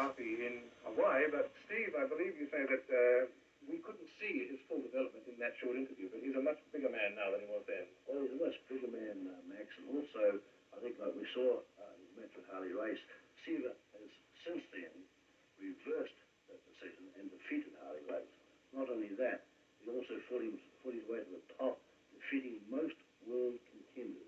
happy in a way, but Steve, I believe you say that we couldn't see his full development in that short interview, but he's a much bigger man now than he was then. Well, he's a much bigger man, Max, and also, I think like we saw his match with Harley Race, Steve has since then reversed that decision and defeated Harley Race. Not only that, he also fought his way to the top, defeating most world contenders.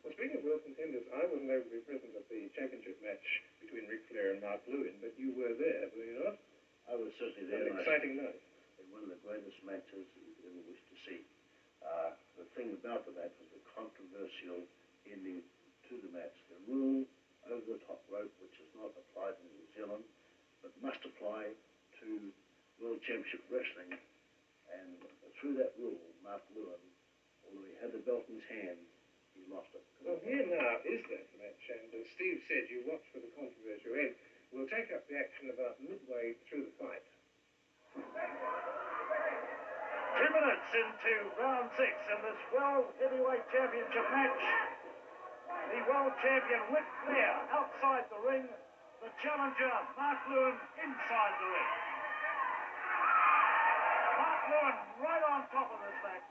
Well, speaking of world contenders, I wasn't able to be present at the championship match between Ric Flair and Mark Lewin, but you were there, were you not? I was certainly there. An exciting night. One of the greatest matches you could ever wish to see. The thing about the match was the controversial ending to the match. The rule over the top rope, which is not applied in New Zealand, but must apply to World Championship Wrestling. And through that rule, Mark Lewin, although he had the belt in his hand, he lost it. Well, here now is that match, and as Steve said, you watched for the controversial end. We'll take up the action about midway through the fight. 2 minutes into round 6 in this World Heavyweight Championship match. The world champion Ric Flair outside the ring, the challenger Mark Lewin inside the ring. Mark Lewin right on top of this match.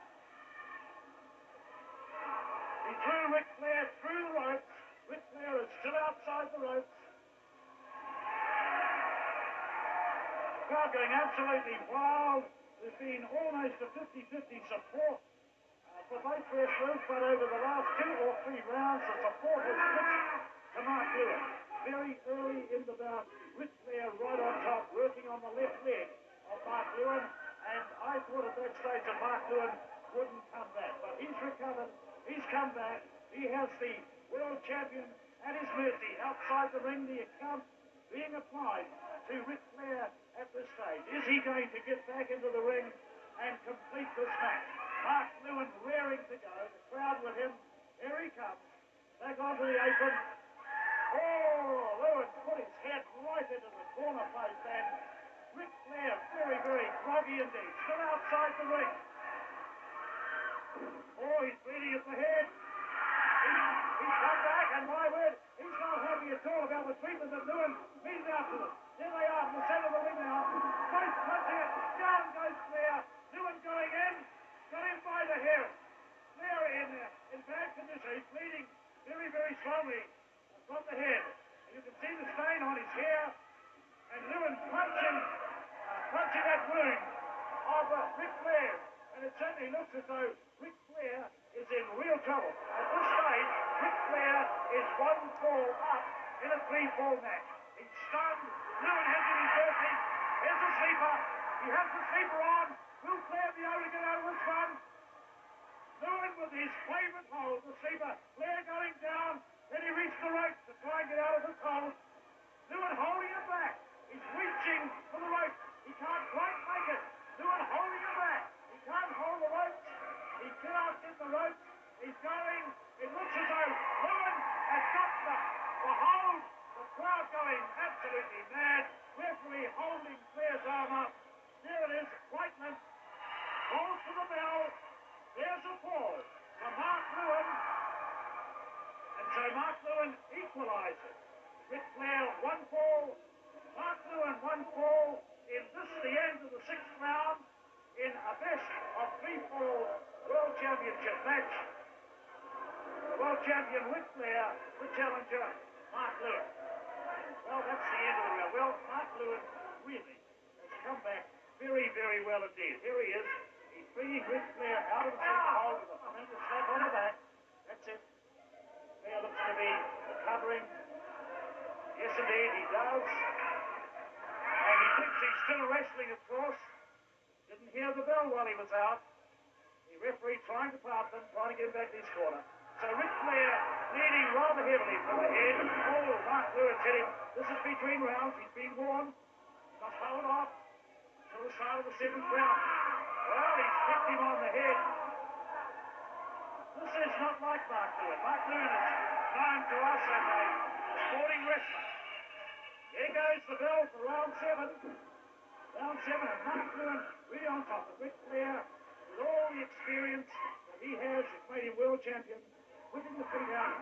He threw Ric Flair through the ropes. Ric Flair is still outside the ropes. Crowd going absolutely wild. There's been almost a 50-50 support for both wrestlers, but over the last 2 or 3 rounds, the support has switched to Mark Lewin. Very early in the bout, Ric Flair right on top, working on the left leg of Mark Lewin, and I thought at that stage that Mark Lewin wouldn't come back, but he's recovered, he's come back, he has the world champion at his mercy outside the ring, the account being applied to Ric Flair at this stage. Is he going to get back into the ring and complete this match? Mark Lewin raring to go, the crowd with him, here he comes, back onto the apron. Oh, Lewin put his head right into the corner post, and Ric Flair very, very groggy indeed, still outside the ring. Oh, he's bleeding at the head. He's come back, and my word, he's not happy at all about the treatment that Lewin means out to them. There they are, in the center of the ring now. Both punching it. Down goes Flair. Lewin going in. Got him by the hair. Flair in bad condition. He's bleeding very, very slowly from the head. And you can see the stain on his hair. And Lewin punching that wound of Ric Flair. And it certainly looks as though Ric Flair is in real trouble. At this stage, Ric Flair is 1 fall up in a 3-fall match. He's stunned. Lewin has it in mercy. Here's the sleeper. He has the sleeper on. Will Flair be able to get out of this one? Lewin with his favourite hold, the sleeper. Flair going down. Then he reached the rope to try and get out of this hold. Lewin holding him back. He's reaching for the rope. He can't quite make it. Lewin holding him back. He can't hold the rope. He cannot get the rope. He's going. It looks as though Lewin has got the hold. The crowd going absolutely mad. Referee holding Flair's arm up. There it is. Whiteman calls for the bell. There's a fall for Mark Lewin. And so Mark Lewin equalises. Ric Flair 1 fall. Mark Lewin 1 fall. In this the end of the 6th round in a best of 3-fall World Championship match. World champion Ric Flair, the challenger Mark Lewin. Well, that's the end of the round. Well, Mark Lewin really has come back very, very well indeed. Here he is. He's bringing Ric Flair out of the hold with a tremendous slap on the back. That's it. Flair looks to be recovering. Yes, indeed, he does. And he thinks he's still wrestling, of course. Didn't hear the bell while he was out. The referee trying to part them, trying to get him back to his corner. So Ric Flair bleeding rather heavily from the head. Oh, Mark Lewin's hit him. This is between rounds. He's been warned. Must hold off till the start of the 7th round. Well, he's kicked him on the head. This is not like Mark Lewin. Mark Lewin is known to us as a sporting wrestler. Here goes the bell for round 7. Round 7, and Mark Lewin really on top of Ric Flair with all the experience that he has made him world champion. Whipping the feet out,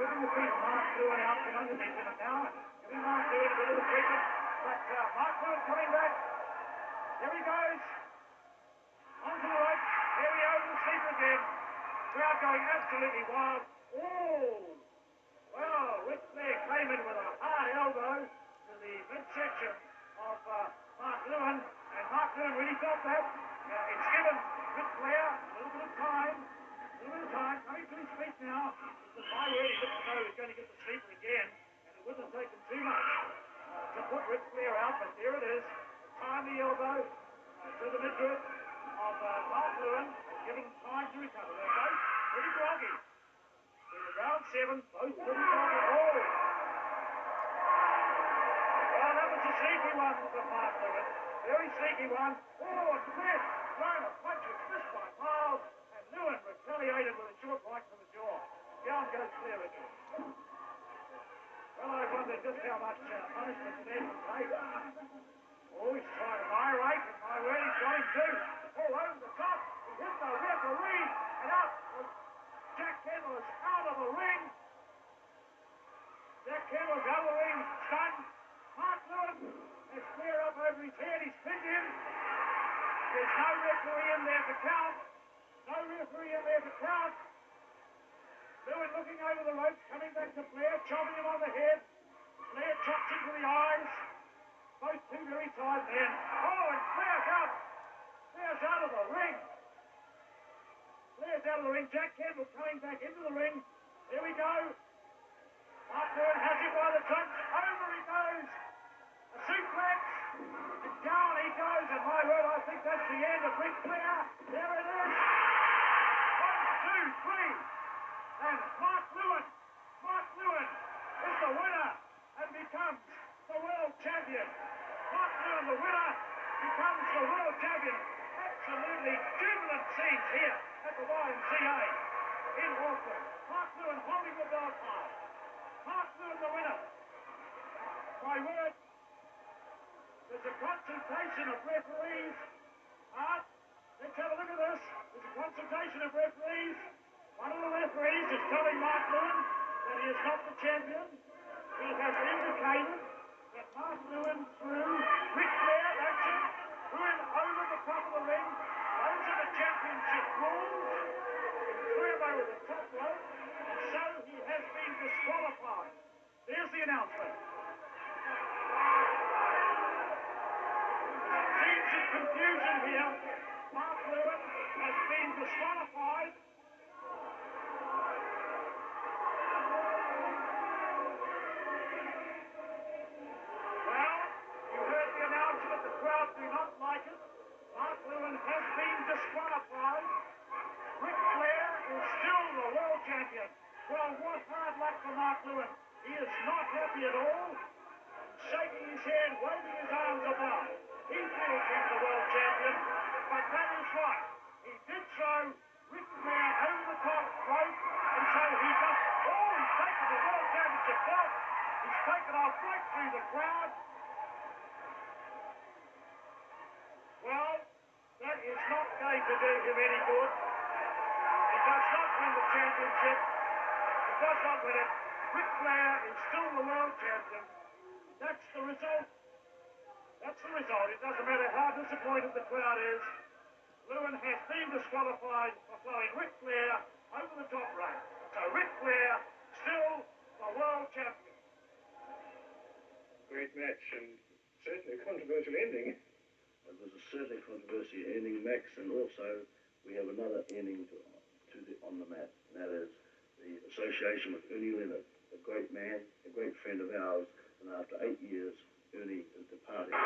whipping the feet of Mark Lewin out from underneath him, and now Giving Mark Lewin a bit of the treatment. But Mark Lewin coming back. Here he goes. Onto the ropes. Here we over the sleeper again. Crowd going absolutely wild. Oh! Well, Ric Flair came in with a hard elbow to the midsection of Mark Lewin, and Mark Lewin really felt that. It's given Ric Flair a little bit of time, coming to his feet now. Because my word, he looked as though he was going to get the sleeper again, and it wouldn't have taken too much to put Ric Flair out, but there it is. Timely elbow to the midriff of Mark Lewin, given time to recover. They're both pretty groggy. In round 7, both pretty groggy. Oh! Well, that was a sneaky one from Mark Lewin. Very sneaky one. Oh, and Flair thrown a punch was missed by Miles, and Lewin retaliated with a short right to the jaw. Down goes Flair again. Well, I wonder just how much punishment the man will take. Oh, he's trying to annihilate, and my word, he's got him too. Oh, over the top. He hit the referee, and out was Jack Kendall is out of the ring. Jack Kendall is out of the ring, stunned. Mark Lewin has Flair up over his head. He's pinned him. There's no referee in there to count. No referee in there to count. Lewin looking over the ropes, coming back to Flair, chopping him on the head. Flair chops him to the eyes. Both two very tired men. Oh, and Flair's out. Flair's out of the ring. Flair's out of the ring. Jack Kendall coming back into the ring. Here we go. Mark Lewin has him by the trunk. Over he goes. A suplex. And down he goes. And my word, I think that's the end of Ric Flair. There it is. 1, 2, 3. And Mark Lewin is the winner and becomes the world champion. Mark Lewin, the winner, becomes the world champion. Absolutely jubilant scenes here at the YMCA in Auckland. Mark Lewin holding the belt high. Mark Lewin, the winner. My word, there's a consultation of referees. Let's have a look at this. There's a consultation of referees. One of the referees is telling Mark Lewin that he is not the champion. He has indicated that Mark Lewin threw Ric Flair, that's it, threw him over the top of the ring. Those are the championship rules. He threw him over the top rope, and so he has been disqualified. There's the announcement. Seeing some confusion here. Mark Lewin has been disqualified. Do not like it. Mark Lewin has been disqualified. Ric Flair is still the world champion. Well, what hard luck for Mark Lewin. He is not happy at all. Shaking his head, waving his arms about. He feels he's the world champion. But that is right. He did throw Ric Flair over the top rope. And so he just, he's taken the world championship belt. He's taken off right through the crowd. Well, that is not going to do him any good. He does not win the championship. He does not win it. Ric Flair is still the world champion. That's the result. That's the result. It doesn't matter how disappointed the crowd is. Lewin has been disqualified for throwing Ric Flair over the top rope. So Ric Flair still the world champion. Great match and certainly a controversial ending. It was a certainly controversial ending, Max, and also we have another ending on the mat, and that is the association with Ernie Leonard, a great man, a great friend of ours, and after 8 years, Ernie is departing.